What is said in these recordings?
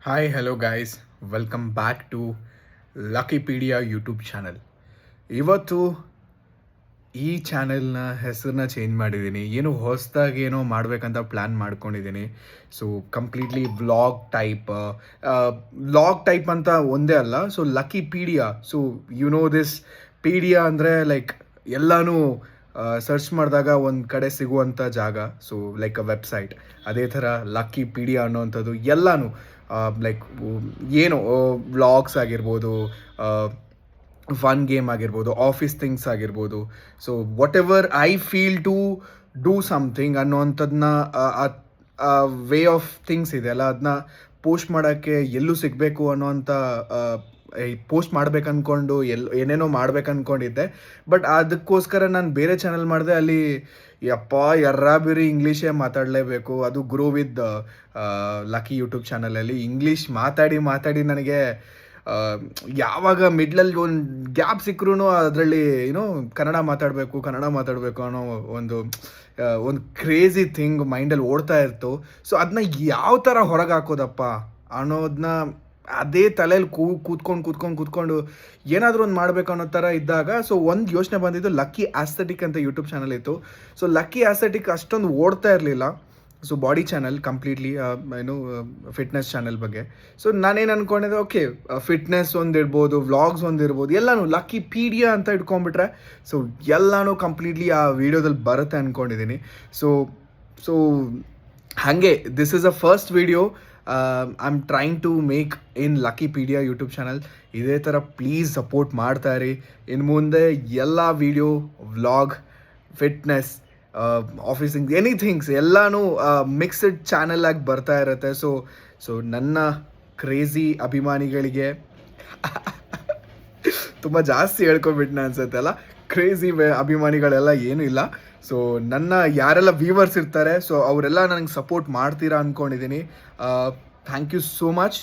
Hi hello guys, welcome back to Luckypedia YouTube channel. ಇವತ್ತು ಈ ಚಾನೆಲ್ನ ಹೆಸರನ್ನ ಚೇಂಜ್ ಮಾಡಿದ್ದೀನಿ. ಏನು ಹೊಸದಾಗಿ ಏನೋ ಮಾಡಬೇಕಂತ ಪ್ಲ್ಯಾನ್ ಮಾಡ್ಕೊಂಡಿದ್ದೀನಿ. ಸೊ ಕಂಪ್ಲೀಟ್ಲಿ ವ್ಲಾಗ್ ಟೈಪ್ ಅಂತ ಒಂದೇ ಅಲ್ಲ. So Luckypedia, so you know this pedia ಅಂದರೆ ಲೈಕ್ ಎಲ್ಲನೂ ಸರ್ಚ್ ಮಾಡಿದಾಗ ಒಂದು ಕಡೆ ಸಿಗುವಂಥ ಜಾಗ. So like a website. ಅದೇ ಥರ ಲಕಿಪೀಡಿಯಾ ಅನ್ನೋವಂಥದ್ದು ಎಲ್ಲನೂ ಲೈಕ್ ಏನು ವ್ಲಾಗ್ಸ್ ಆಗಿರ್ಬೋದು, ಫನ್ ಗೇಮ್ ಆಗಿರ್ಬೋದು, ಆಫೀಸ್ ಥಿಂಗ್ಸ್ ಆಗಿರ್ಬೋದು. So whatever I feel to do something ಅನ್ನೋವಂಥದ್ದನ್ನ ವೇ ಆಫ್ ಥಿಂಗ್ಸ್ ಇದೆ ಅಲ್ಲ, ಅದನ್ನ ಪೋಸ್ಟ್ ಮಾಡೋಕ್ಕೆ ಎಲ್ಲೂ ಸಿಗಬೇಕು ಅನ್ನೋವಂಥ ಪೋಸ್ಟ್ ಮಾಡ್ಬೇಕು ಅಂದ್ಕೊಂಡು ಏನೇನೋ ಮಾಡ್ಬೇಕು ಅಂದ್ಕೊಂಡಿದ್ದೆ. ಬಟ್ ಅದಕ್ಕೋಸ್ಕರ ನಾನು ಬೇರೆ ಚಾನಲ್ ಮಾಡಿದೆ. ಅಲ್ಲಿ ಯಪ್ಪ ಬೇರೆ ಇಂಗ್ಲೀಷೇ ಮಾತಾಡಲೇಬೇಕು, ಅದು ಗ್ರೋ ವಿತ್ ಲಕ್ಕಿ ಯೂಟ್ಯೂಬ್ ಚಾನಲಲ್ಲಿ ಇಂಗ್ಲೀಷ್ ಮಾತಾಡಿ ಮಾತಾಡಿ ನನಗೆ ಯಾವಾಗ ಮಿಡ್ಲಲ್ಲಿ ಒಂದು ಗ್ಯಾಪ್ ಸಿಕ್ಕರೂ ಅದರಲ್ಲಿ ಏನೋ ಕನ್ನಡ ಮಾತಾಡಬೇಕು ಅನ್ನೋ ಒಂದು ಕ್ರೇಜಿ ಥಿಂಗ್ ಮೈಂಡಲ್ಲಿ ಓಡ್ತಾ ಇತ್ತು. ಸೊ ಅದನ್ನ ಯಾವ ಥರ ಹೊರಗೆ ಹಾಕೋದಪ್ಪ ಅನ್ನೋದನ್ನ ಅದೇ ತಲೆಯಲ್ಲಿ ಕೂತ್ಕೊಂಡು ಏನಾದರೂ ಒಂದು ಮಾಡಬೇಕು ಅನ್ನೋ ಥರ ಇದ್ದಾಗ, ಸೊ ಒಂದು ಯೋಚನೆ ಬಂದಿದ್ದು ಲಕ್ಕಿ ಆಸ್ಥೆಟಿಕ್ ಅಂತ ಯೂಟ್ಯೂಬ್ ಚಾನಲ್ ಇತ್ತು. ಸೊ ಲಕ್ಕಿ ಆಸ್ಥೆಟಿಕ್ ಅಷ್ಟೊಂದು ಓಡ್ತಾ ಇರಲಿಲ್ಲ. ಸೊ ಬಾಡಿ ಚಾನಲ್ ಕಂಪ್ಲೀಟ್ಲಿ ಏನು ಫಿಟ್ನೆಸ್ ಚಾನಲ್ ಬಗ್ಗೆ. ಸೊ ನಾನೇನು ಅಂದ್ಕೊಂಡಿದ್ದೆ, ಓಕೆ ಫಿಟ್ನೆಸ್ ಒಂದಿರ್ಬೋದು, ವ್ಲಾಗ್ಸ್ ಒಂದಿರ್ಬೋದು, ಎಲ್ಲನೂ ಲಕ್ಕಿ ಪೀಡಿಯಾ ಅಂತ ಇಟ್ಕೊಂಡ್ಬಿಟ್ರೆ ಸೊ ಎಲ್ಲನೂ ಕಂಪ್ಲೀಟ್ಲಿ ಆ ವಿಡಿಯೋದಲ್ಲಿ ಬರುತ್ತೆ ಅಂದ್ಕೊಂಡಿದ್ದೀನಿ. ಸೊ ಸೊ ಹಾಗೆ this is a first video I am trying to make in Luckypedia YouTube channel. ಇದೇ ಥರ ಪ್ಲೀಸ್ ಸಪೋರ್ಟ್ ಮಾಡ್ತಾ ಇರಿ. ಇನ್ನು ಮುಂದೆ ಎಲ್ಲ video, vlog, fitness, officing, anythings ಎಲ್ಲನೂ ಮಿಕ್ಸ್ಡ್ ಚಾನಲ್ ಆಗಿ ಬರ್ತಾ ಇರುತ್ತೆ. ಸೊ ನನ್ನ ಕ್ರೇಜಿ ಅಭಿಮಾನಿಗಳಿಗೆ ತುಂಬ ಜಾಸ್ತಿ ಹೇಳ್ಕೊಬಿಟ್ನ ಅನ್ಸುತ್ತೆ ಅಲ್ಲ. ಕ್ರೇಜಿ ಅಭಿಮಾನಿಗಳೆಲ್ಲ ಏನೂ ಇಲ್ಲ. ಸೊ ನನ್ನ ಯಾರೆಲ್ಲ ವ್ಯೂವರ್ಸ್ ಇರ್ತಾರೆ, ಸೊ ಅವರೆಲ್ಲ ನನಗೆ ಸಪೋರ್ಟ್ ಮಾಡ್ತೀರಾ ಅಂದ್ಕೊಂಡಿದ್ದೀನಿ. Thank you so much.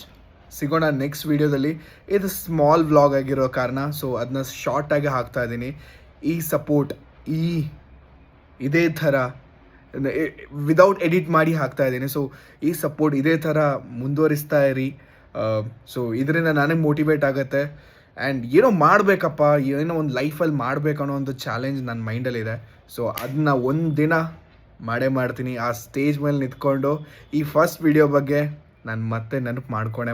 ಸಿಗೋಣ ನೆಕ್ಸ್ಟ್ ವೀಡಿಯೋದಲ್ಲಿ. ಇದು ಸ್ಮಾಲ್ ವ್ಲಾಗ್ ಆಗಿರೋ ಕಾರಣ ಸೊ ಅದನ್ನ ಶಾರ್ಟಾಗಿ ಹಾಕ್ತಾ ಇದ್ದೀನಿ. ಈ ಸಪೋರ್ಟ್ ಇದೇ ಥರ ವಿದೌಟ್ ಎಡಿಟ್ ಮಾಡಿ ಹಾಕ್ತಾ ಇದ್ದೀನಿ. ಸೊ ಈ ಸಪೋರ್ಟ್ ಇದೇ ಥರ ಮುಂದುವರಿಸ್ತಾ ಇರಿ. ಸೊ ಇದರಿಂದ ನನಗೆ ಮೋಟಿವೇಟ್ ಆಗುತ್ತೆ. ಆ್ಯಂಡ್ ಏನೋ ಮಾಡಬೇಕಪ್ಪ, ಏನೋ ಒಂದು ಲೈಫಲ್ಲಿ ಮಾಡಬೇಕು ಅನ್ನೋ ಒಂದು ಚಾಲೆಂಜ್ ನನ್ನ ಮೈಂಡಲ್ಲಿದೆ. ಸೊ ಅದನ್ನ ಒಂದು ದಿನ ಮಾಡ್ತೀನಿ. ಆ ಸ್ಟೇಜ್ ಮೇಲೆ ನಿಂತ್ಕೊಂಡು ಈ ಫಸ್ಟ್ ವಿಡಿಯೋ ಬಗ್ಗೆ ನಾನು ಮತ್ತೆ ನೆನಪು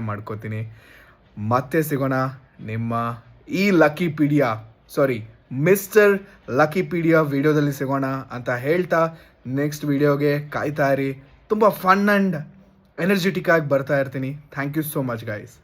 ಮಾಡ್ಕೋತೀನಿ. ಮತ್ತೆ ಸಿಗೋಣ ನಿಮ್ಮ ಈ ಮಿಸ್ಟರ್ ಲಕಿಪೀಡಿಯಾ ವಿಡಿಯೋದಲ್ಲಿ ಸಿಗೋಣ ಅಂತ ಹೇಳ್ತಾ ನೆಕ್ಸ್ಟ್ ವಿಡಿಯೋಗೆ ಕಾಯ್ತಾ ಇರಿ. ತುಂಬ ಫನ್ ಆ್ಯಂಡ್ ಎನರ್ಜೆಟಿಕ್ ಆಗಿ ಬರ್ತಾ ಇರ್ತೀನಿ. Thank you so much guys.